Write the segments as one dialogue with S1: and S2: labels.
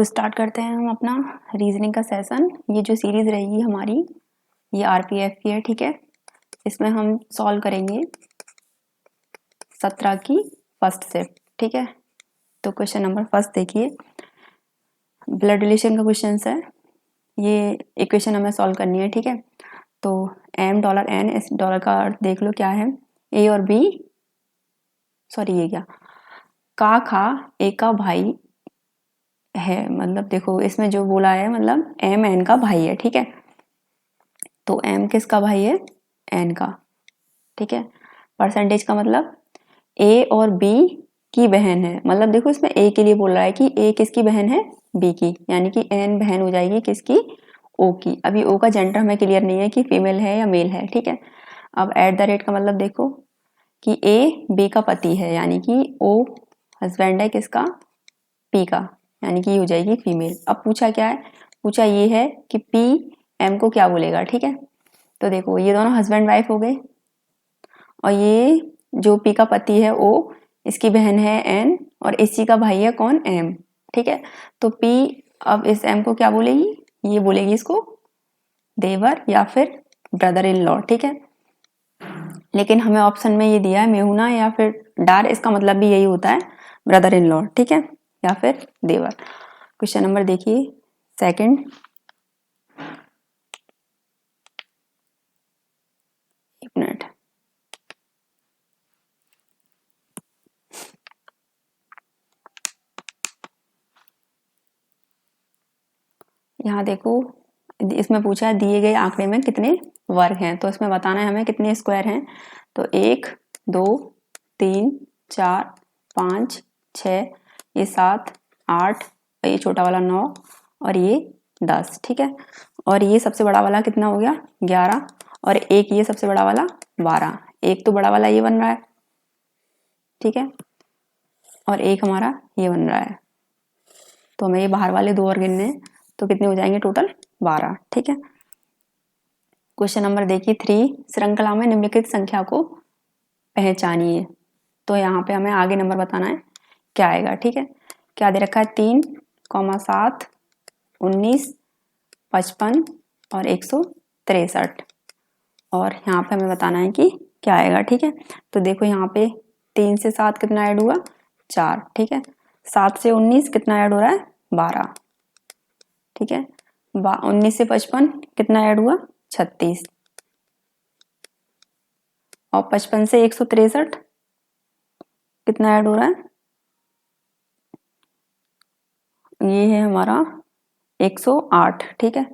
S1: तो स्टार्ट करते हैं हम अपना रीजनिंग का सेशन। ये जो सीरीज रहेगी हमारी ये आरपीएफ की है, ठीक है। इसमें हम सॉल्व करेंगे 17 की फर्स्ट शिफ्ट, ठीक है। तो क्वेश्चन नंबर फर्स्ट देखिए, ब्लड रिलेशन का क्वेश्चन है। ये इक्वेशन हमें सॉल्व करनी है, ठीक है। तो एम डॉलर एन, इस डॉलर का अर्थ देख लो क्या है। ए और बी, सॉरी ये क्या, का खा ए का भाई है, मतलब देखो इसमें जो बोला है मतलब एम एन का भाई है, ठीक है। तो एम किसका भाई है, एन का, ठीक है। परसेंटेज का मतलब ए और बी की बहन है, मतलब देखो इसमें ए के लिए बोल रहा है कि ए किसकी बहन है, बी की, यानी कि एन बहन हो जाएगी किसकी, ओ की। अभी ओ का जेंडर हमें क्लियर नहीं है कि फीमेल है या मेल है, ठीक है। अब एट द रेट का मतलब देखो कि ए बी का पति है, यानी कि ओ हस्बैंड है किसका, पी का, यानी कि ये हो जाएगी फीमेल। अब पूछा क्या है, पूछा ये है कि पी एम को क्या बोलेगा, ठीक है। तो देखो ये दोनों हस्बैंड वाइफ हो गए, और ये जो पी का पति है ओ, इसकी बहन है एन, और इसी का भाई है कौन, एम, ठीक है। तो पी अब इस एम को क्या बोलेगी, ये बोलेगी इसको देवर या फिर ब्रदर इन लॉ, ठीक है। लेकिन हमें ऑप्शन में ये दिया है मेहुना या फिर डार, इसका मतलब भी यही होता है ब्रदर इन लॉ, ठीक है, या फिर देवर। क्वेश्चन नंबर देखिए सेकंड, एक मिनट, यहाँ देखो इसमें पूछा है दिए गए आंकड़े में कितने वर्ग हैं, तो इसमें बताना है हमें कितने स्क्वायर हैं। तो 1 2 3 4 5 6, ये 7 8, ये छोटा वाला 9, और ये 10, ठीक है। और ये सबसे बड़ा वाला कितना हो गया 11, और एक ये सबसे बड़ा वाला 12। एक तो बड़ा वाला ये बन रहा है, ठीक है, और एक हमारा ये बन रहा है। तो हमें ये बाहर वाले दो और गिनने हैं, तो कितने हो जाएंगे टोटल 12, ठीक है। क्वेश्चन नंबर देखिए 3, श्रृंखला में निम्नलिखित संख्या को पहचानिए। तो यहाँ पे हमें आगे नंबर बताना है क्या आएगा, ठीक है। क्या दे रखा है 3, 7, 19, 55 और 163, और यहाँ पे हमें बताना है कि क्या आएगा, ठीक है। तो देखो यहाँ पे 3 से 7 कितना ऐड हुआ 4, ठीक है। 7 से 19 कितना ऐड हो रहा है 12, ठीक है। 19 से 55 कितना ऐड हुआ 36, और 55 से 163 कितना ऐड हो रहा है, ये है हमारा 108, ठीक है।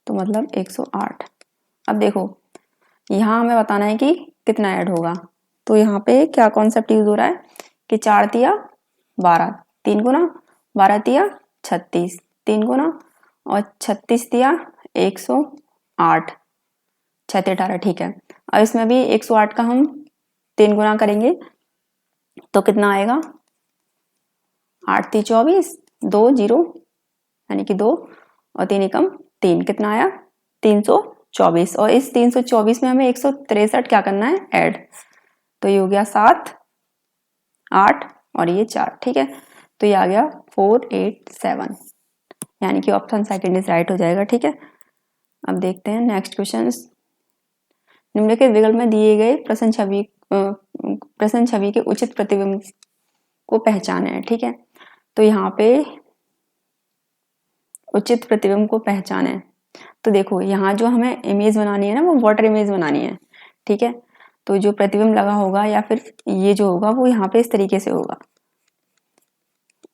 S1: तो मतलब 108। अब देखो यहाँ हमें बताना है कि कितना ऐड होगा, तो यहाँ पे क्या कॉन्सेप्ट यूज हो रहा है कि 4 तिया 12, 3 गुना 12 तिया 36, 3 गुना, और 36 तिया 108, 6 18, ठीक है। अब इसमें भी 108 का हम 3 गुना करेंगे तो कितना आएगा 8 ती 24, 2 0, यानी कि 2, और 3 एकम 3, कितना आया 324, और इस 324 में हमें 163 क्या करना है ऐड, तो ये हो गया 7 8 और ये 4, ठीक है। तो ये आ गया 487, यानी कि ऑप्शन सेकंड इज राइट हो जाएगा, ठीक है। अब देखते हैं नेक्स्ट क्वेश्चन। निम्नलिखित विकल्प में दिए गए प्रश्न छवि के उचित प्रतिबिंब को पहचाने, ठीक है। तो यहाँ पे उचित प्रतिबिंब को पहचाने, तो देखो यहाँ जो हमें इमेज बनानी है ना वो वाटर इमेज बनानी है, ठीक है। तो जो प्रतिबिंब लगा होगा या फिर ये जो होगा वो यहाँ पे इस तरीके से होगा,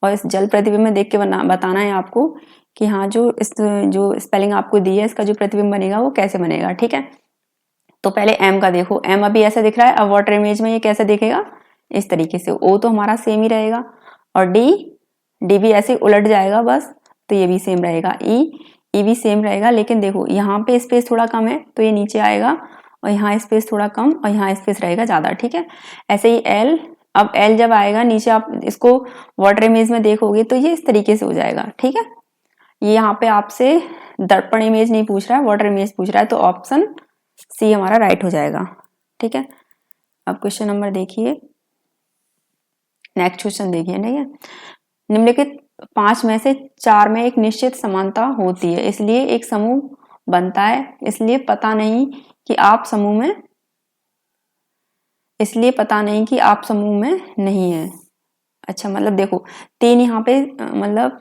S1: और इस जल प्रतिबिंब में देख के बताना है आपको कि हाँ जो स्पेलिंग आपको दी है इसका जो प्रतिबिंब बनेगा वो कैसे बनेगा, ठीक है। तो पहले एम का देखो, एम अभी ऐसा दिख रहा है, अब वाटर इमेज में ये कैसे दिखेगा इस तरीके से। ओ तो हमारा सेम ही रहेगा, और डी भी ऐसे उलट जाएगा बस, तो ये भी सेम रहेगा। ई भी सेम रहेगा, लेकिन देखो यहाँ पे स्पेस थोड़ा कम है तो ये नीचे आएगा, और यहाँ स्पेस थोड़ा कम और यहाँ स्पेस रहेगा ज्यादा, ठीक है। ऐसे ही एल, अब एल जब आएगा नीचे आप इसको वाटर इमेज में देखोगे तो ये इस तरीके से हो जाएगा, ठीक है। ये यहाँ पे आपसे दर्पण इमेज नहीं पूछ रहा है, वाटर इमेज पूछ रहा है, तो ऑप्शन सी हमारा राइट हो जाएगा, ठीक है। अब क्वेश्चन नंबर देखिए, नेक्स्ट क्वेश्चन देखिए, ठीक है। निम्नलिखित 5 में से 4 में एक निश्चित समानता होती है, इसलिए एक समूह बनता है, इसलिए पता नहीं कि आप समूह में नहीं है। अच्छा, मतलब देखो 3 यहाँ पे मतलब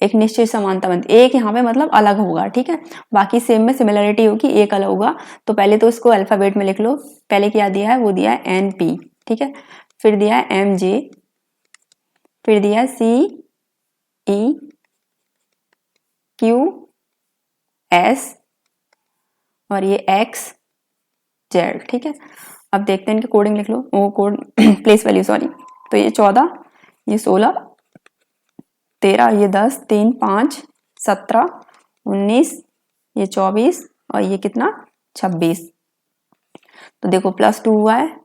S1: एक निश्चित समानता बनती, एक यहाँ पे मतलब अलग होगा, ठीक है, बाकी सेम में सिमिलरिटी होगी, एक अलग होगा। तो पहले तो इसको अल्फाबेट में लिख लो। पहले क्या दिया है, वो दिया है NP, ठीक है, फिर दिया है MJ, फिर दिया है CEQS और ये XZ, ठीक है। अब देखते हैं इनके कोडिंग लिख लो, वो कोड प्लेस वैल्यू, सॉरी। तो ये 14, ये 16, 13, ये 10, 3, 5, 17, 19, ये 24 और ये कितना 26। तो देखो +2 हुआ है,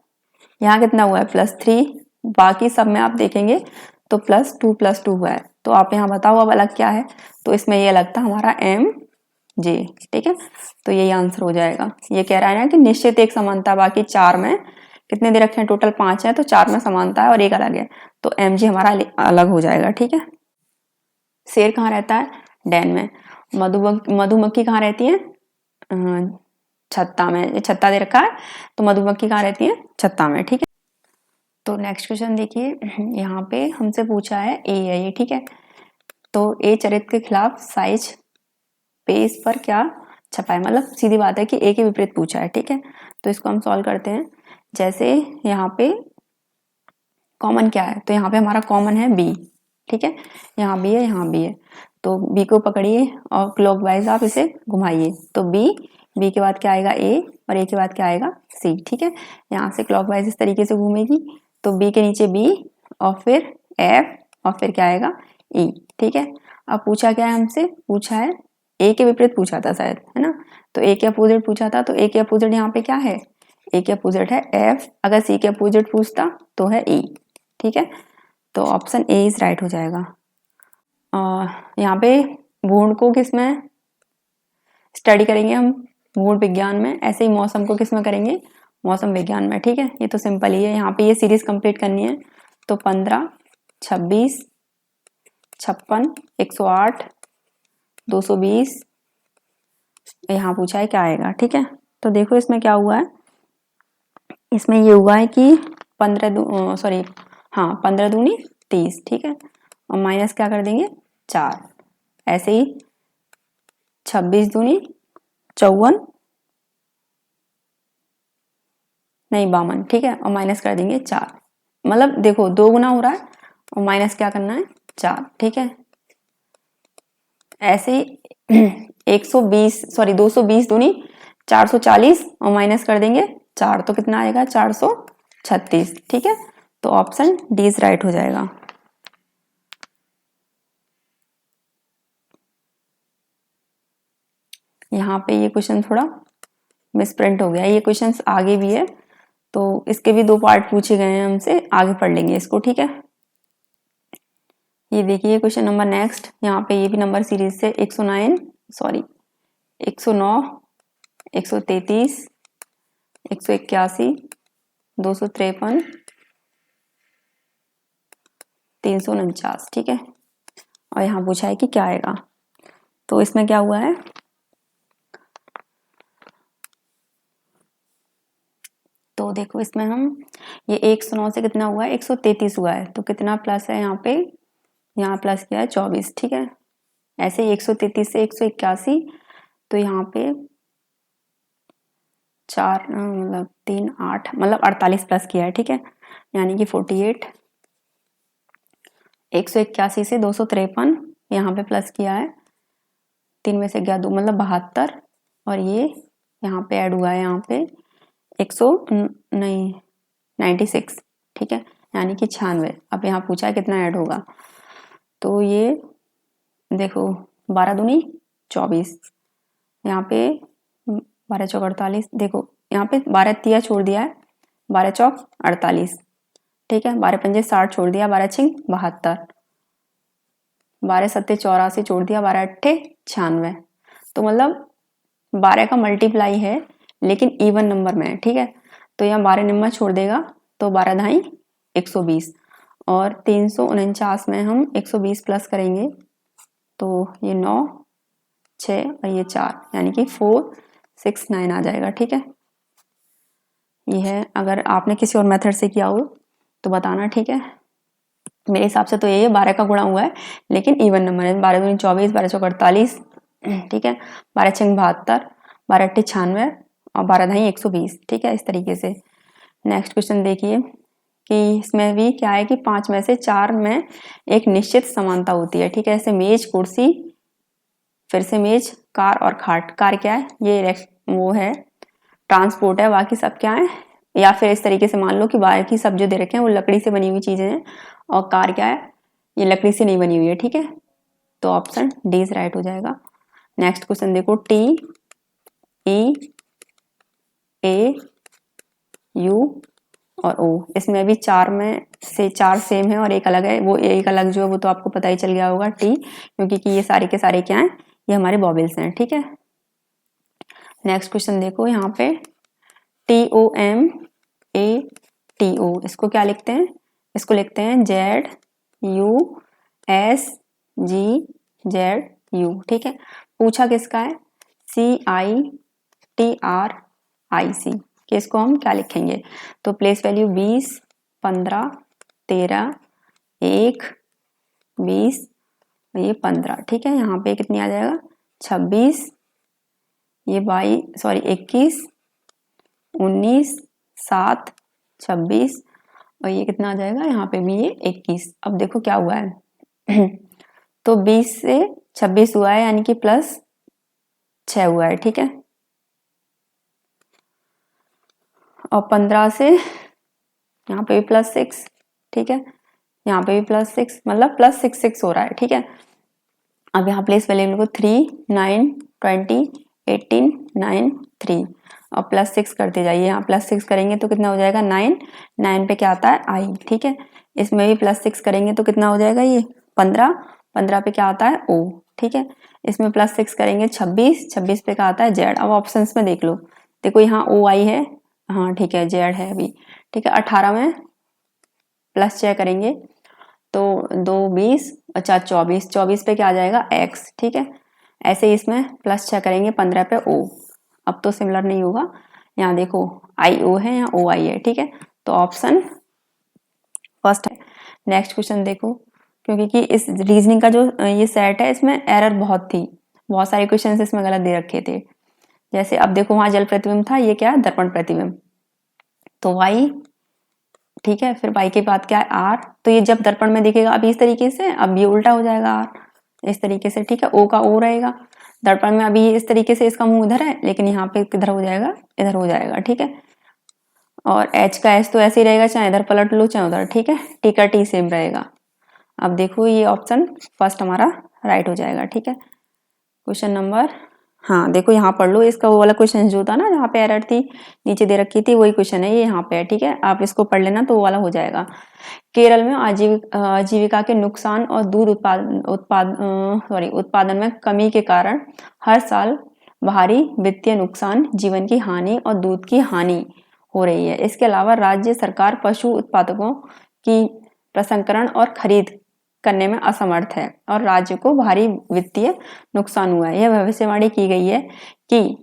S1: यहाँ कितना हुआ है +3, बाकी सब में आप देखेंगे तो +2 हुआ है। तो आप यहाँ बताओ अब अलग क्या है, तो इसमें ये अलग था हमारा MJ, ठीक है। तो यही आंसर हो जाएगा। ये कह रहा है ना कि निश्चित एक समानता, बाकी 4 में कितने दे रखे हैं, टोटल 5 है, तो 4 में समानता है और एक अलग है, तो MJ हमारा अलग हो जाएगा, ठीक है। शेर कहाँ रहता है, डैन में। मधुमक्खी कहाँ रहती है, छत्ता में। ये छत्ता दे रखा है, तो मधुमक्खी कहाँ रहती है, छत्ता में, ठीक है। तो नेक्स्ट क्वेश्चन देखिए, यहाँ पे हमसे पूछा है ए है ये, ठीक है। तो ए चरित्र के खिलाफ साइज पेज पर क्या छपा है, मतलब सीधी बात है कि ए के विपरीत पूछा है, ठीक है। तो इसको हम सॉल्व करते हैं। जैसे यहाँ पे कॉमन क्या है, तो यहाँ पे हमारा कॉमन है बी, ठीक है, यहाँ बी है, यहाँ बी है। तो बी को पकड़िए और क्लॉकवाइज आप इसे घुमाइए, तो बी के बाद क्या आएगा ए, और ए के बाद क्या आएगा सी, ठीक है। यहाँ से क्लॉकवाइज इस तरीके से घूमेगी, तो बी के नीचे बी और फिर एफ और फिर क्या आएगा ई, ठीक है। अब पूछा क्या है हमसे, पूछा है ए के विपरीत पूछा था शायद, है ना। तो ए के अपोजिट पूछा था, तो ए के अपोजिट यहाँ पे क्या है, ए के अपोजिट है एफ, अगर सी के अपोजिट पूछता तो है ई, ठीक है। तो ऑप्शन ए इज राइट हो जाएगा। यहाँ पे भूण को किस में स्टडी करेंगे हम, भूण विज्ञान में। ऐसे ही मौसम को किस में करेंगे, मौसम विज्ञान में, ठीक है। ये तो सिंपल ही है, यहाँ पे ये सीरीज कंप्लीट करनी है। तो 15, 26, 56, 108, 220, यहाँ पूछा है क्या आएगा, ठीक है। तो देखो इसमें क्या हुआ है, इसमें ये हुआ है कि 15 दूनी 30, ठीक है, और माइनस क्या कर देंगे 4। ऐसे ही 26 दूनी 54, नहीं 52, ठीक है, और माइनस कर देंगे 4। मतलब देखो 2 गुना हो रहा है और माइनस क्या करना है 4, ठीक है। ऐसे ही 220 दूनी 440 और माइनस कर देंगे 4, तो कितना आएगा 436, ठीक है। तो ऑप्शन डी इज राइट हो जाएगा। यहाँ पे ये क्वेश्चन थोड़ा मिसप्रिंट हो गया, ये क्वेश्चन आगे भी है, तो इसके भी 2 पार्ट पूछे गए हैं हमसे, आगे पढ़ लेंगे इसको, ठीक है। ये देखिए क्वेश्चन नंबर नेक्स्ट, यहाँ पे ये भी नंबर सीरीज से 109, 133, 181, 253, 349, ठीक है। और यहाँ पूछा है कि क्या आएगा, तो इसमें क्या हुआ है, तो देखो इसमें हम ये 109 से कितना हुआ है 133 हुआ है, तो कितना प्लस है यहाँ पे, यहाँ प्लस किया है 24, ठीक है। ऐसे ही 133 से 181, तो यहाँ पे 4 मतलब 3 8 मतलब 48 प्लस किया है, ठीक है, यानी कि 48। 181 से 253 यहाँ पे प्लस किया है, 3 में से गया 2 मतलब 72, और ये यहाँ पे ऐड हुआ है यहाँ पे 96, ठीक है, यानी कि 96। अब यहाँ पूछा है कितना ऐड होगा, तो ये देखो 12 दूनी 24, यहाँ पे 12 चौक 48, देखो यहाँ पे 12 तिया छोड़ दिया है, 12 चौक 48, ठीक है, 12 पंजे 60 छोड़ दिया, 12 छिंग 72, 12 सत्ते 84 छोड़ दिया, 12 अट्ठे 96। तो मतलब 12 का मल्टीप्लाई है लेकिन इवन नंबर में है, ठीक है। तो यहाँ 12 नंबर छोड़ देगा, तो 12 धाई 120, और 349 में हम 120 प्लस करेंगे तो ये 9, 6 और ये 4 यानी कि 469 आ जाएगा। ठीक है, ये है। अगर आपने किसी और मेथड से किया हो तो बताना। ठीक है, मेरे हिसाब से तो ये 12 का गुणा हुआ है, लेकिन इवन नंबर है। 12 दूनी 24, 12 चौक 48, ठीक है, 12 छंग 72, 12 अट्ठी 96 और 12 दही 120। ठीक है, इस तरीके से। नेक्स्ट क्वेश्चन देखिए कि इसमें भी क्या है कि 5 में से 4 में एक निश्चित समानता होती है। ठीक है, जैसे मेज, कुर्सी, फिर से मेज, कार और खाट। कार क्या है, ये वो है ट्रांसपोर्ट है, बाकी सब क्या है, या फिर इस तरीके से मान लो कि बाकी सब जो दे रखे हैं वो लकड़ी से बनी हुई चीजें हैं, और कार क्या है, ये लकड़ी से नहीं बनी हुई है। ठीक है, तो ऑप्शन डी इज राइट हो जाएगा। नेक्स्ट क्वेश्चन देखो, टी, ई, ए, यू और ओ। इसमें भी 4 में से 4 सेम है और एक अलग है। वो एक अलग जो है वो तो आपको पता ही चल गया होगा, टी, क्योंकि कि ये सारे के सारे क्या हैं, ये हमारे वॉवेल्स हैं। ठीक है, नेक्स्ट क्वेश्चन देखो यहाँ पे, TOM, ATO, इसको क्या लिखते हैं, इसको लिखते हैं ZUSGZU। ठीक है, पूछा किसका है, CITRIC, कि इसको हम क्या लिखेंगे, तो प्लेस वैल्यू 20, 15, 13, 1, 20, ये 15। ठीक है, यहाँ पे कितनी आ जाएगा, 26, ये 22, सॉरी 21, 19, 7, 26 और ये कितना आ जाएगा, यहाँ पे भी ये 21। अब देखो क्या हुआ है तो 20 से 26 हुआ है, यानी कि प्लस 6 हुआ है। ठीक है, और 15 से यहाँ पे भी प्लस 6। ठीक है, यहाँ पे भी प्लस 6, मतलब प्लस 6 हो रहा है। ठीक है, अब यहाँ प्लेस वैल्यू को 3, 9, 20, 18, 9, 3 और प्लस 6 करते जाइए। यहाँ प्लस 6 करेंगे तो कितना हो जाएगा, 9, 9 पे क्या आता है, आई। ठीक है, इसमें भी प्लस 6 करेंगे तो कितना हो जाएगा, ये 15, 15 पे क्या आता है, ओ। ठीक है, इसमें प्लस 6 करेंगे 26, 26 पे क्या आता है, जेड। अब ऑप्शंस में देख लो, देखो यहाँ ओ आई है, हाँ ठीक है, जेड है अभी। ठीक है, 18 में प्लस 6 करेंगे तो 2, 20, अच्छा 24, 24 पे क्या आ जाएगा, एक्स। ठीक है, ऐसे ही इसमें प्लस 6 करेंगे 15 पे ओ। अब तो सिमिलर नहीं होगा, यहाँ देखो आई ओ है, यहाँ ओ आई है। ठीक है, तो ऑप्शन फर्स्ट है। नेक्स्ट क्वेश्चन देखो, क्योंकि कि इस रीजनिंग का जो ये सेट है इसमें एरर बहुत थी, बहुत सारे क्वेश्चन इसमें गलत दे रखे थे। जैसे अब देखो वहां जल प्रतिबिंब था, ये क्या है, दर्पण प्रतिबिंब, तो वाई। ठीक है, फिर वाई के बाद क्या है, आर, तो ये जब दर्पण में दिखेगा अभी इस तरीके से, अब ये उल्टा हो जाएगा आर इस तरीके से। ठीक है, ओ का ओ रहेगा, दर्पण में अभी इस तरीके से इसका मुंह इधर है, लेकिन यहाँ पे किधर हो जाएगा, इधर हो जाएगा। ठीक है, और एच का एच तो ऐसे ही रहेगा, चाहे इधर पलट लो चाहे उधर। ठीक है, टी का टी सेम रहेगा। अब देखो ये ऑप्शन फर्स्ट हमारा राइट हो जाएगा। ठीक है, क्वेश्चन नंबर, हाँ देखो यहाँ पढ़ लो, इसका वो वाला क्वेश्चन जो था ना जहाँ पे एरर थी नीचे दे रखी थी, वही क्वेश्चन है ये यहाँ पे है। ठीक है, आप इसको पढ़ लेना तो वो वाला हो जाएगा। केरल में आजीविका के नुकसान और दूध उत्पादन में कमी के कारण हर साल भारी वित्तीय नुकसान, जीवन की हानि और दूध की हानि हो रही है। इसके अलावा राज्य सरकार पशु उत्पादकों की प्रसंस्करण और खरीद करने में असमर्थ है और राज्य को भारी वित्तीय नुकसान हुआ है। यह भविष्यवाणी की गई है कि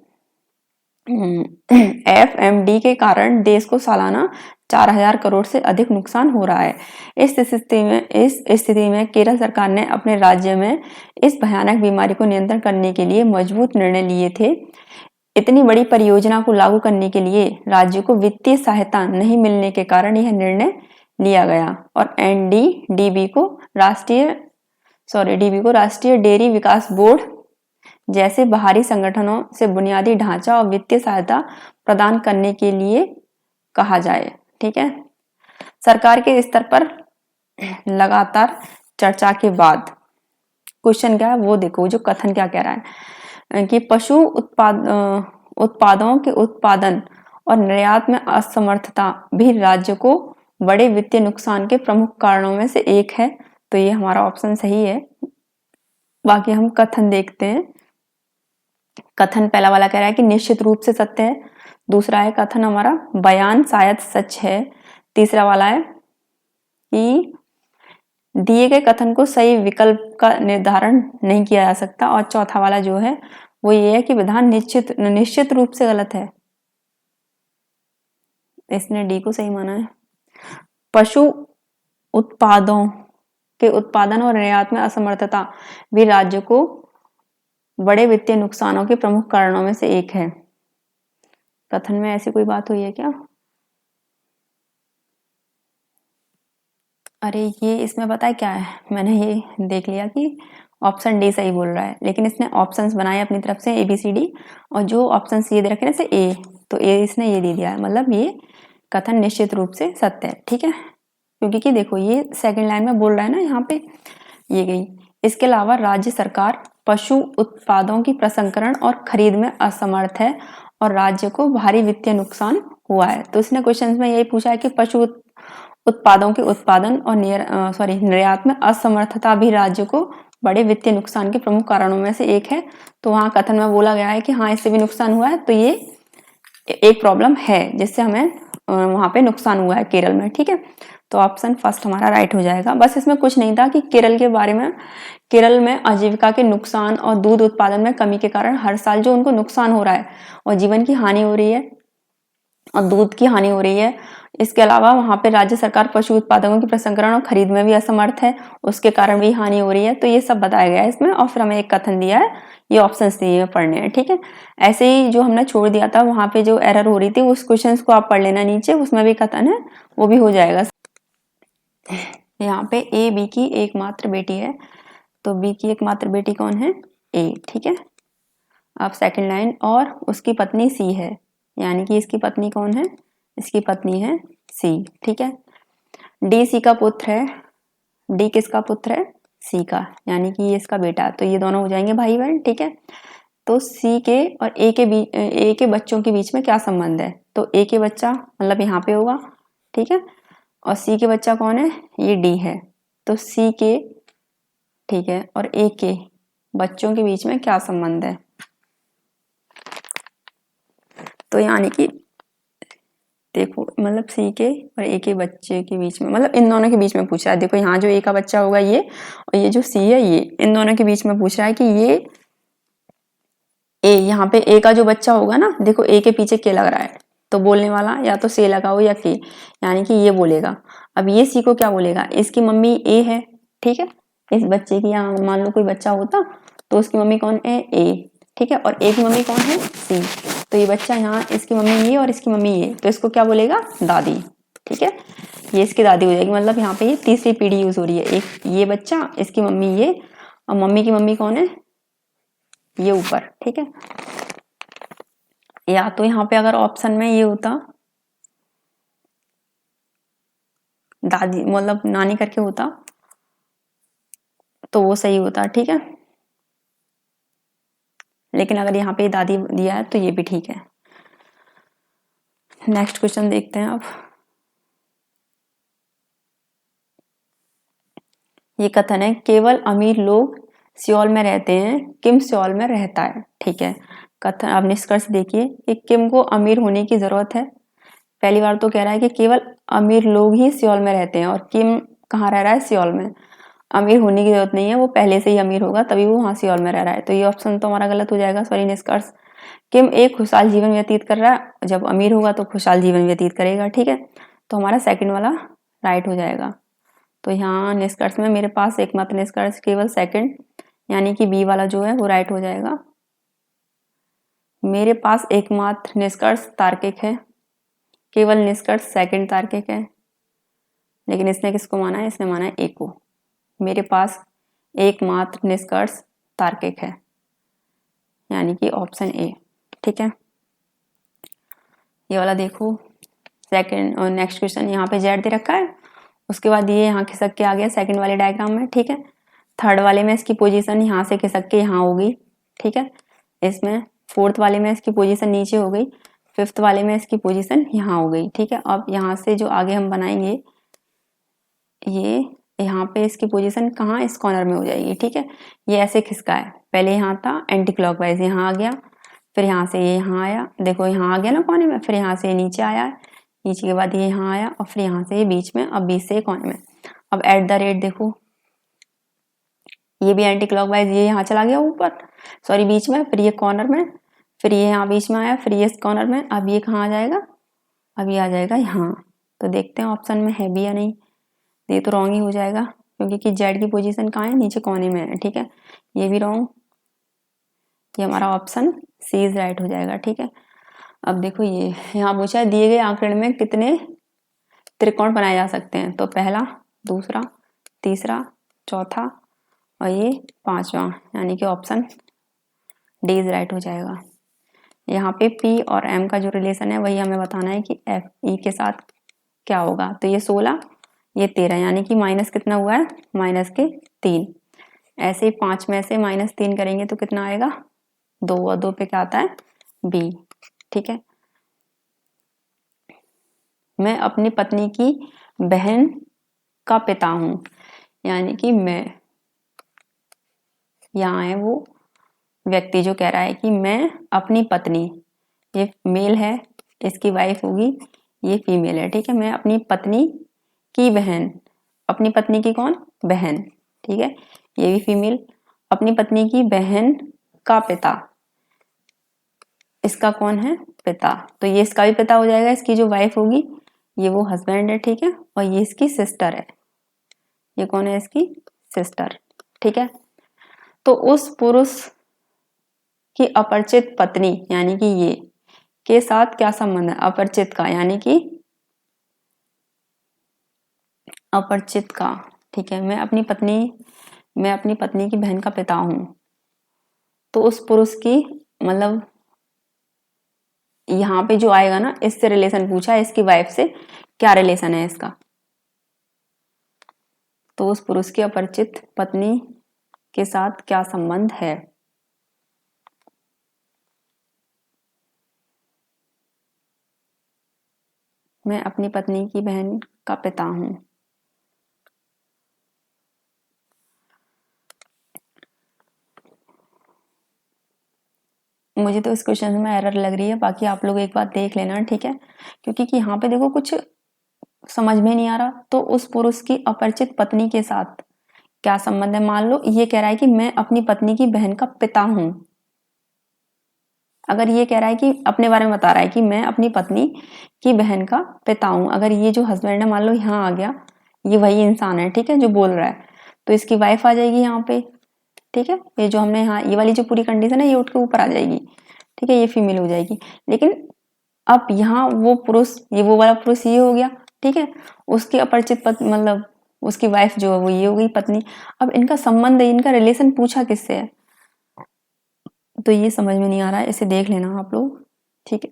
S1: FMD के कारण देश को सालाना 4000 करोड़ से अधिक नुकसान हो रहा है। इस स्थिति में केरल सरकार ने अपने राज्य में इस भयानक बीमारी को नियंत्रण करने के लिए मजबूत निर्णय लिए थे। इतनी बड़ी परियोजना को लागू करने के लिए राज्य को वित्तीय सहायता नहीं मिलने के कारण यह निर्णय लिया गया और डीबी को राष्ट्रीय डेयरी विकास बोर्ड जैसे बाहरी संगठनों से बुनियादी ढांचा और वित्तीय सहायता प्रदान करने के लिए कहा जाए। ठीक है, सरकार के स्तर पर लगातार चर्चा के बाद क्वेश्चन क्या है वो देखो, जो कथन क्या कह रहा है कि पशु उत्पादों के उत्पादन और निर्यात में असमर्थता भी राज्य को बड़े वित्तीय नुकसान के प्रमुख कारणों में से एक है। तो ये हमारा ऑप्शन सही है। बाकी हम कथन देखते हैं। कथन पहला वाला कह रहा है कि निश्चित रूप से सत्य है। दूसरा है कथन हमारा बयान शायद सच है। तीसरा वाला है कि दिए गए कथन को सही विकल्प का निर्धारण नहीं किया जा सकता। और चौथा वाला जो है वो ये है कि विधान निश्चित रूप से गलत है। इसने डी को सही माना है। पशु उत्पादों के उत्पादन और निर्यात में असमर्थता भी राज्य को बड़े वित्तीय नुकसानों के प्रमुख कारणों में से एक है। कथन में ऐसी कोई बात हुई है क्या? अरे ये इसमें पता है क्या है, मैंने ये देख लिया कि ऑप्शन डी सही बोल रहा है, लेकिन इसने ऑप्शंस बनाए अपनी तरफ से ABCD, और जो ऑप्शंस ये दे रखे ना से ए, तो ए इसने ये दे दिया है, मतलब ये कथन निश्चित रूप से सत्य है। ठीक है, क्योंकि कि देखो ये सेकंड लाइन में बोल रहा है ना यहाँ पे, ये गई। इसके अलावा राज्य सरकार पशु उत्पादों की प्रसंस्करण और खरीद में असमर्थ है और राज्य को भारी वित्तीय नुकसान हुआ है। तो इसने क्वेश्चन में यही पूछा है कि पशु उत्पादों के उत्पादन और निर्यात में असमर्थता भी राज्य को बड़े वित्तीय नुकसान के प्रमुख कारणों में से एक है। तो वहां कथन में बोला गया है कि हाँ इससे भी नुकसान हुआ है, तो ये एक प्रॉब्लम है जिससे हमें वहां पे नुकसान हुआ है केरल में। ठीक है, तो ऑप्शन फर्स्ट हमारा राइट हो जाएगा। बस इसमें कुछ नहीं था कि केरल के बारे में, केरल में आजीविका के नुकसान और दूध उत्पादन में कमी के कारण हर साल जो उनको नुकसान हो रहा है और जीवन की हानि हो रही है और दूध की हानि हो रही है। इसके अलावा वहां पे राज्य सरकार पशु उत्पादकों की प्रसंस्करण और खरीद में भी असमर्थ है, उसके कारण भी हानि हो रही है। तो ये सब बताया गया है इसमें, और फिर हमें एक कथन दिया है, ये ऑप्शंस दिए हैं पढ़ने हैं। ठीक है, ऐसे ही जो हमने छोड़ दिया था वहां पे जो एरर हो रही थी उस क्वेश्चन को आप पढ़ लेना नीचे, उसमें भी कथन है, वो भी हो जाएगा। यहाँ पे ए बी की एकमात्र बेटी है, तो बी की एकमात्र बेटी कौन है? ए। ठीक है, अब सेकंड लाइन, और उसकी पत्नी सी है, यानी कि इसकी पत्नी कौन है? इसकी पत्नी है सी। ठीक है, डी सी का पुत्र है, डी किसका पुत्र है? सी का, यानी कि ये इसका बेटा, तो ये दोनों हो जाएंगे भाई बहन। ठीक है, तो सी के और ए के बच्चों के बीच में क्या संबंध है? तो ए के बच्चा मतलब यहाँ पे होगा। ठीक है, और सी के बच्चा कौन है? ये डी है। तो सी के, ठीक है, और ए के बच्चों के बीच में क्या संबंध है? तो यानी कि देखो, मतलब सी के और ए के बच्चे के बीच में, मतलब इन दोनों के बीच में पूछ रहा है। देखो यहाँ जो ए का बच्चा होगा ये, और ये जो सी है ये, इन दोनों के बीच में पूछ रहा है कि ये ए, यहाँ पे ए का जो बच्चा होगा ना, देखो ए के पीछे के लग रहा है, तो बोलने वाला या तो से लगा हो या के, यानी कि ये बोलेगा। अब ये सी को क्या बोलेगा? इसकी मम्मी ए है। ठीक है, इस बच्चे की, यहाँ मान लो कोई बच्चा होता तो उसकी मम्मी कौन है? ए। ठीक है, और ए की मम्मी कौन है? सी। तो ये बच्चा यहाँ, इसकी मम्मी ये और इसकी मम्मी ये, तो इसको क्या बोलेगा? दादी। ठीक है, ये इसकी दादी हो जाएगी, मतलब यहाँ पे ये तीसरी पीढ़ी यूज हो रही है। एक ये बच्चा, इसकी मम्मी ये, और मम्मी की मम्मी कौन है? ये ऊपर। ठीक है, या तो यहाँ पे अगर ऑप्शन में ये होता दादी, मतलब नानी करके होता, तो वो सही होता। ठीक है, लेकिन अगर यहाँ पे दादी दिया है तो ये भी ठीक है। नेक्स्ट क्वेश्चन देखते हैं अब। ये कथन है, केवल अमीर लोग सियोल में रहते हैं, किम सियोल में रहता है। ठीक है, कथन, अब निष्कर्ष देखिए कि किम को अमीर होने की जरूरत है। पहली बार तो कह रहा है कि केवल अमीर लोग ही सियोल में रहते हैं, और किम कहाँ रह रहा है? सियोल में। अमीर होने की जरूरत नहीं है, वो पहले से ही अमीर होगा तभी वो वहां सियोल में रह रहा है, तो ये ऑप्शन तो हमारा गलत हो जाएगा। सॉरी, निष्कर्ष, किम एक खुशहाल जीवन व्यतीत कर रहा है, जब अमीर होगा तो खुशहाल जीवन व्यतीत करेगा। ठीक है, तो हमारा सेकंड वाला राइट हो जाएगा। तो यहाँ निष्कर्ष में मेरे पास एकमात्र निष्कर्ष केवल सेकंड, यानी कि बी वाला जो है वो राइट हो जाएगा। मेरे पास एकमात्र निष्कर्ष तार्किक है, केवल निष्कर्ष सेकंड तार्किक है, लेकिन इसने किसको माना है? इसने माना है ए को। मेरे पास एकमात्र निष्कर्ष तार्किक है, यानी कि ऑप्शन ए। ठीक है, ये वाला देखो सेकंड, और नेक्स्ट क्वेश्चन यहाँ पे जेड दे रखा है, उसके बाद ये यहाँ खिसक के आ गया सेकंड वाले डायग्राम में। ठीक है, थर्ड वाले में इसकी पोजीशन यहाँ से खिसक के यहाँ होगी। ठीक है, इसमें फोर्थ वाले में इसकी पोजीशन नीचे हो गई, फिफ्थ वाले में इसकी पोजीशन यहाँ हो गई। ठीक है, अब यहाँ से जो आगे हम बनाएंगे, ये यहाँ पे इसकी पोजीशन कहाँ? इस कॉर्नर में हो जाएगी। ठीक है, ये ऐसे खिसका है, पहले यहाँ था एंटी क्लॉकवाइज, यहाँ आ गया, फिर यहाँ से ये यहाँ आया, देखो यहाँ आ गया ना कोने में, फिर यहाँ से ये नीचे आया, नीचे के बाद ये यहाँ आया, और फिर यहाँ से ये बीच में, अब बीच से कोने में। अब एट द रेट देखो ये भी एंटी क्लॉकवाइज, ये यहाँ चला गया ऊपर, सॉरी बीच में, फिर ये कॉर्नर में, फिर ये यहाँ बीच में आया, फिर ये कॉर्नर में, अब ये कहाँ आ जाएगा, अब ये आ जाएगा यहाँ। तो देखते हैं ऑप्शन में है भी या नहीं। ये तो रॉन्ग ही हो जाएगा क्योंकि कि जेड की पोजीशन कहाँ है, नीचे कोने में है, ठीक है, ये भी रॉन्ग। ये हमारा ऑप्शन सी इज राइट हो जाएगा, ठीक है। अब देखो ये यहाँ पूछा है दिए गए आंकड़े में कितने त्रिकोण बनाए जा सकते हैं, तो पहला, दूसरा, तीसरा, चौथा और ये पांचवा, यानी कि ऑप्शन डी इज राइट हो जाएगा। यहाँ पे पी और एम का जो रिलेशन है वही हमें बताना है कि एफ ई के साथ क्या होगा। तो ये 16, ये 13, यानी कि माइनस कितना हुआ है, माइनस के 3। ऐसे ही 5 में से -3 करेंगे तो कितना आएगा, 2, और 2 पे क्या आता है, बी, ठीक है। मैं अपनी पत्नी की बहन का पिता हूं, यानी कि मैं, यहाँ है वो व्यक्ति जो कह रहा है कि मैं अपनी पत्नी, ये मेल है, इसकी वाइफ होगी, ये फीमेल है, ठीक है। मैं अपनी पत्नी की बहन, अपनी पत्नी की कौन, बहन, ठीक है, ये भी फीमेल, अपनी पत्नी की बहन का पिता, इसका कौन है, पिता, तो ये इसका भी पिता हो जाएगा। इसकी जो वाइफ होगी ये वो हस्बैंड है, ठीक है, और ये इसकी सिस्टर है, ये कौन है, इसकी सिस्टर, ठीक है। तो उस पुरुष की अपरिचित पत्नी, यानी कि ये, के साथ क्या संबंध है, अपरिचित का, यानी कि अपरिचित का, ठीक है। मैं अपनी पत्नी की बहन का पिता हूं, तो उस पुरुष की, मतलब यहाँ पे जो आएगा ना, इससे रिलेशन पूछा है, इसकी वाइफ से क्या रिलेशन है इसका, तो उस पुरुष की अपरिचित पत्नी के साथ क्या संबंध है। मैं अपनी पत्नी की बहन का पिता हूं, मुझे तो इस क्वेश्चन में एरर लग रही है, बाकी आप लोग एक बार देख लेना, ठीक है, क्योंकि कि यहाँ पे देखो कुछ समझ में नहीं आ रहा। तो उस पुरुष की अपरिचित पत्नी के साथ क्या संबंध है, मान लो ये कह रहा है कि मैं अपनी पत्नी की बहन का पिता हूं, अगर ये कह रहा है कि अपने बारे में बता रहा है कि मैं अपनी पत्नी की बहन का पिता हूं, अगर ये जो हस्बैंड है मान लो यहाँ आ गया, ये वही इंसान है, ठीक है, जो बोल रहा है, तो इसकी वाइफ आ जाएगी यहाँ पे, ठीक है, ये जो हमने यहाँ, ये वाली जो पूरी कंडीशन है ये उठ के ऊपर आ जाएगी, ठीक है, ये फीमेल हो जाएगी। लेकिन अब यहाँ वो पुरुष, ये वो वाला पुरुष ये हो गया, ठीक है, उसकी अपरिचित पत्नी, मतलब उसकी वाइफ जो है वो ये हो गई पत्नी। अब इनका संबंध, इनका रिलेशन पूछा किससे है, तो ये समझ में नहीं आ रहा है, इसे देख लेना आप लोग, ठीक है।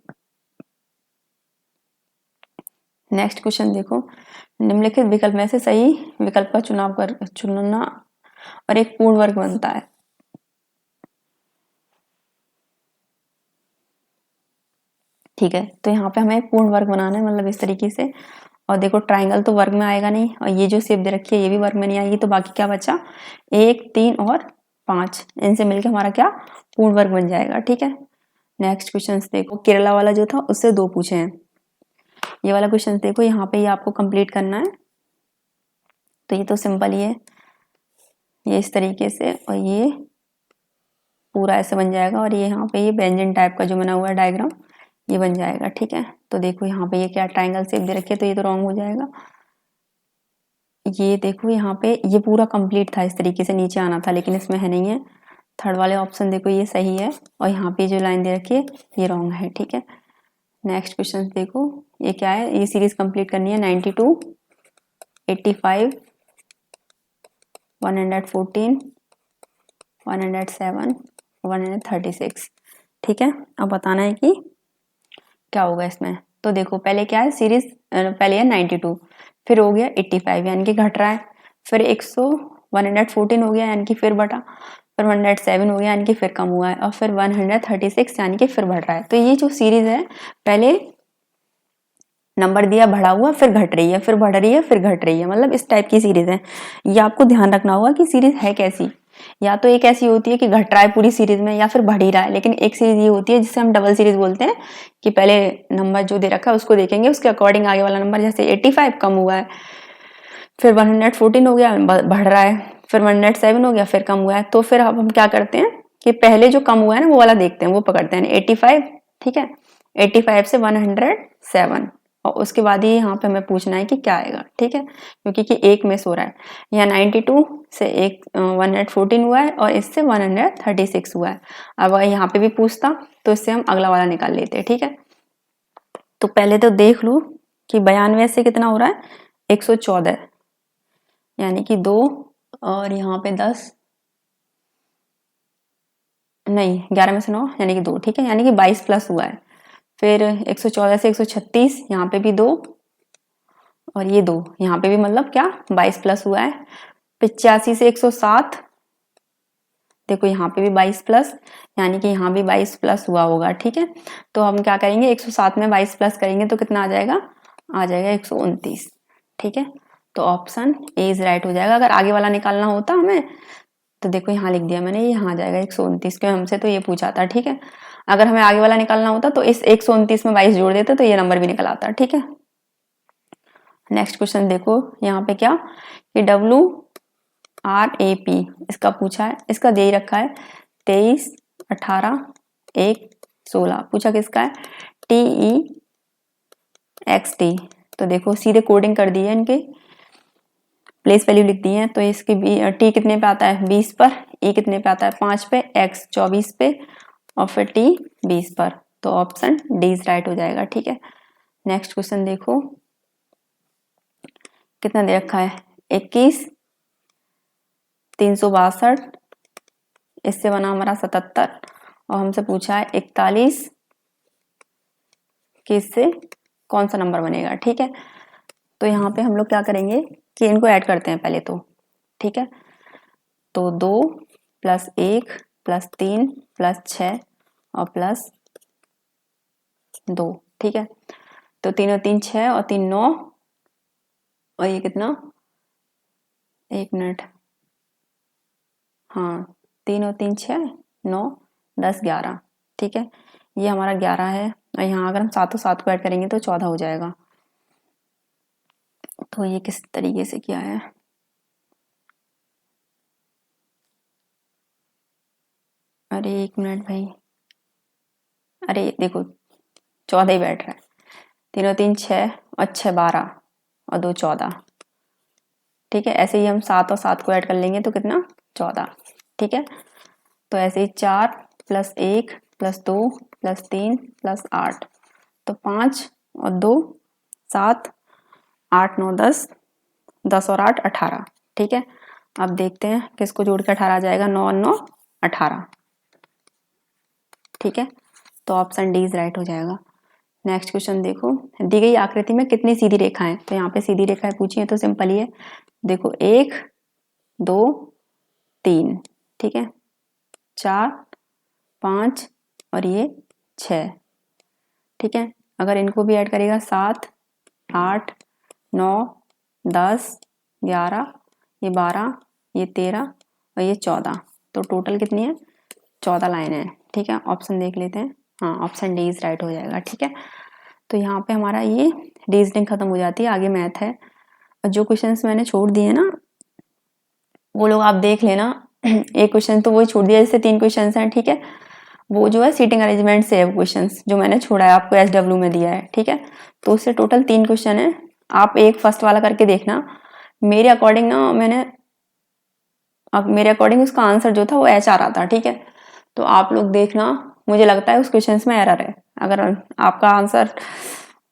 S1: नेक्स्ट क्वेश्चन देखो, निम्नलिखित विकल्प में से सही विकल्प का चुनाव कर चुनना और एक पूर्ण वर्ग बनता है। ठीक है, तो यहाँ पे हमें एक पूर्ण वर्ग बनाना है, मतलब इस तरीके से, और देखो ट्राइंगल तो वर्ग में आएगा नहीं, और ये जो शेप दे रखी है ये भी वर्ग में नहीं आएगी, तो बाकी क्या बचा, 1, 3 और 5, इनसे मिलकर हमारा क्या, पूर्ण वर्ग बन जाएगा, ठीक है। नेक्स्ट क्वेश्चन देखो, केरला वाला जो था उससे 2 पूछे हैं, ये वाला क्वेश्चन देखो, यहाँ पे ये आपको कंप्लीट करना है, तो ये तो सिंपल ही है, ये इस तरीके से, और ये पूरा ऐसे बन जाएगा, और ये यहाँ पे ये व्यंजन टाइप का जो बना हुआ है डायग्राम, ये बन जाएगा, ठीक है। तो देखो यहाँ पे ये क्या ट्राइंगल शेप दे रखी है, तो ये तो रॉन्ग हो जाएगा। ये देखो यहाँ पे ये पूरा कंप्लीट था, इस तरीके से नीचे आना था, लेकिन इसमें है नहीं है। थर्ड वाले ऑप्शन देखो ये सही है, और यहाँ पे जो लाइन दे रखी है ये रॉन्ग है, ठीक है। नेक्स्ट क्वेश्चन देखो, ये क्या है, ये सीरीज कंप्लीट करनी है, 92, 85, 114, 107, 136, ठीक है। अब बताना है कि क्या होगा इसमें। तो देखो पहले क्या है, सीरीज पहले है 92, फिर हो गया 85 यानी कि घट रहा है, फिर 114 हो गया यानी कि फिर बढ़ा, फिर 107 हो गया यानी कि फिर कम हुआ है, और फिर 136 यानी कि फिर बढ़ रहा है। तो ये जो सीरीज है, पहले नंबर दिया बढ़ा हुआ, फिर घट रही है, फिर बढ़ रही है, फिर घट रही है, मतलब इस टाइप की सीरीज है। ये आपको ध्यान रखना होगा कि सीरीज है कैसी, या तो एक ऐसी होती है कि घट रहा है पूरी सीरीज में, या फिर बढ़ ही रहा है। लेकिन एक सीरीज ये होती है जिसे हम डबल सीरीज बोलते हैं, कि पहले नंबर जो दे रखा है उसको देखेंगे, उसके अकॉर्डिंग आगे वाला नंबर, जैसे 85 कम हुआ है, फिर 114 हो गया, बढ़ रहा है, फिर 107 हो गया, फिर कम हुआ है, तो फिर अब हम क्या करते हैं कि पहले जो कम हुआ है ना वो वाला देखते हैं, वो पकड़ते हैं 85, ठीक है, 85 से 107, और उसके बाद ही यहाँ पे हमें पूछना है कि क्या आएगा, ठीक है, क्योंकि कि एक मिस हो रहा है। यहाँ 92 से एक 114 हुआ है और इससे 136 हुआ है। अब अगर यहाँ पे भी पूछता तो इससे हम अगला वाला निकाल लेते हैं, ठीक है। तो पहले तो देख लूँ कि 92 से कितना हो रहा है, 114, यानी कि 2 और यहाँ पे 10 नहीं 11 में से 9 यानी कि 2, ठीक है, यानी कि 22 प्लस हुआ है। फिर 114 से 136, यहाँ पे भी 2 और ये 2, यहाँ पे भी मतलब क्या 22 प्लस हुआ है। 85 से 107, देखो यहाँ पे भी 22 प्लस, यानी कि यहाँ भी 22 प्लस हुआ होगा, ठीक है। तो हम क्या करेंगे, 107 में 22 प्लस करेंगे तो कितना आ जाएगा, आ जाएगा 129, ठीक है। तो ऑप्शन ए इज राइट हो जाएगा। अगर आगे वाला निकालना होता हमें तो देखो यहाँ लिख दिया मैंने, यहाँ आ जाएगा 129, क्यों हमसे तो ये पूछा था, ठीक है। अगर हमें आगे वाला निकालना होता तो इस 129 में 22 जोड़ देते तो ये नंबर भी निकल आता, ठीक है। नेक्स्ट क्वेश्चन देखो यहाँ पे क्या कि WRAP इसका पूछा है, इसका दे ही रखा है 23, 18, 1, 16, पूछा किसका है, TEXT। तो देखो सीधे कोडिंग कर दी है, इनके प्लेस वैल्यू लिख दी है। तो इसकी टी कितने पे आता है 20 पर, ई कितने पे आता है 5 पे, एक्स 24 पे और फिर टी 20 पर। तो ऑप्शन डी इज राइट हो जाएगा, ठीक है। नेक्स्ट क्वेश्चन देखो कितना दे रखा है 21, 362, इससे बना हमारा 77 और हमसे पूछा है 41 कि इससे कौन सा नंबर बनेगा, ठीक है। तो यहाँ पे हम लोग क्या करेंगे कि इनको ऐड करते हैं पहले तो, ठीक है। तो 2 प्लस 1 प्लस 3 प्लस 6 और प्लस 2, ठीक है। तो 3 और 3 6 और 3 9 और ये कितना, 1 मिनट, हाँ 3 और 3 6 9 10 11, ठीक है। ये हमारा 11 है और यहाँ अगर हम 7 और 7 को ऐड करेंगे तो 14 हो जाएगा। तो ये किस तरीके से किया है, अरे 1 मिनट भाई, अरे देखो 14 ही बैठ रहा है, 3 और 3 6 और 6 12 और 2 14, ठीक है। ऐसे ही हम 7 और 7 को ऐड कर लेंगे तो कितना 14, ठीक है। तो ऐसे ही 4 प्लस 1 प्लस 2 प्लस 3 प्लस 8, तो 5 और 2 7, 8 9 10, 10 और 8 18, ठीक है। अब देखते हैं किसको जोड़ के 18 आ जाएगा, 9 और 9 18, ठीक है। तो ऑप्शन डी इज राइट हो जाएगा। नेक्स्ट क्वेश्चन देखो, दी गई आकृति में कितनी सीधी रेखाएं, तो यहाँ पे सीधी रेखाएं पूछी है तो सिंपल ही है, देखो 1 2 3, ठीक है, 4 5 और ये 6, ठीक है। अगर इनको भी ऐड करेगा 7 8 9 10 11, ये 12, ये 13 और ये 14, तो टोटल कितनी है 14 लाइन है, ठीक है। ऑप्शन देख लेते हैं, हाँ ऑप्शन डी इज राइट हो जाएगा, ठीक है। तो यहाँ पे हमारा ये रीजनिंग खत्म हो जाती है, आगे मैथ है। और जो क्वेश्चंस मैंने छोड़ दिए ना वो लोग आप देख लेना, एक क्वेश्चन तो वही छोड़ दिया, जैसे 3 क्वेश्चन हैं, ठीक है। वो जो है सीटिंग अरेंजमेंट से है वो क्वेश्चंस जो मैंने छोड़ा है, आपको SW में दिया है, ठीक है। तो उससे टोटल 3 क्वेश्चन है, आप एक फर्स्ट वाला करके देखना। मेरे अकॉर्डिंग ना मेरे अकॉर्डिंग उसका आंसर जो था वो H आ रहा था, ठीक है। तो आप लोग देखना, मुझे लगता है उस क्वेश्चन में एरर है। अगर आपका आंसर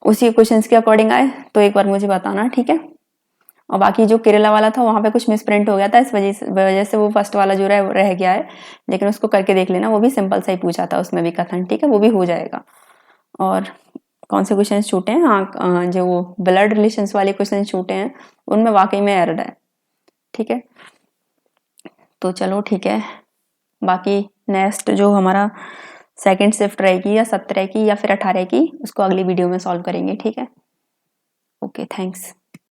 S1: उसी क्वेश्चन के अकॉर्डिंग आए तो एक बार मुझे बताना, ठीक है। और बाकी जो केरला वाला था वहां पे कुछ मिसप्रिंट हो गया था, इस वजह से वो फर्स्ट वाला जो रह गया है, लेकिन उसको करके देख लेना, वो भी सिंपल सा ही पूछा था उसमें भी कथन, ठीक है, वो भी हो जाएगा। और कौन से क्वेश्चन छूटे हैं, हाँ जो वो ब्लड रिलेशंस वाले क्वेश्चन छूटे हैं उनमें वाकई में एरर है, ठीक है। तो चलो ठीक है, बाकी नेक्स्ट जो हमारा सेकंड शिफ्ट रहेगी या 17 की या फिर 18 की, उसको अगली वीडियो में सॉल्व करेंगे, ठीक है। Okay thanks.